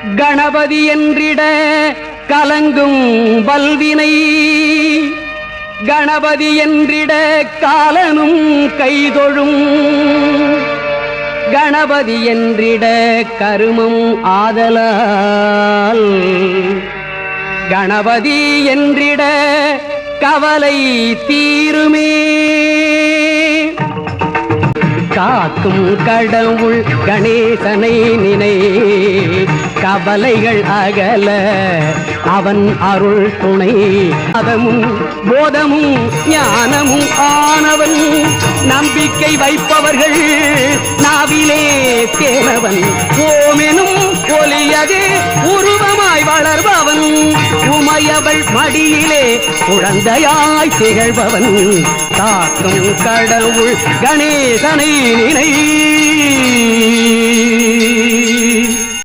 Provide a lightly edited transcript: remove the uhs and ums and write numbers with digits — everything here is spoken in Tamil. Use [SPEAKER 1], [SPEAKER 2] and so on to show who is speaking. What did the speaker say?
[SPEAKER 1] கணபதி என்றிட கலங்கும் வல்வினை கணபதி என்றிட காலனும் கைதொழும் கணபதி என்றிட கருமம் ஆதலால் கணபதி என்றிட கவலை தீருமே. காக்கும் கடவுள் கணேசனை நினை கவலைகள் அகல அவன் அருள் துணை. அதமும் போதமும் ஞானமும் ஆனவன் நம்பிக்கை வைப்பவர்கள் நாவிலே தேனவன். ஓமெனும் ஒலியது உருவமாய் வளர்பவன் உமையவள் மடியிலே குழந்தையாய் திகழ்பவன். காக்கும் கடவுள் கணேசனை நினை.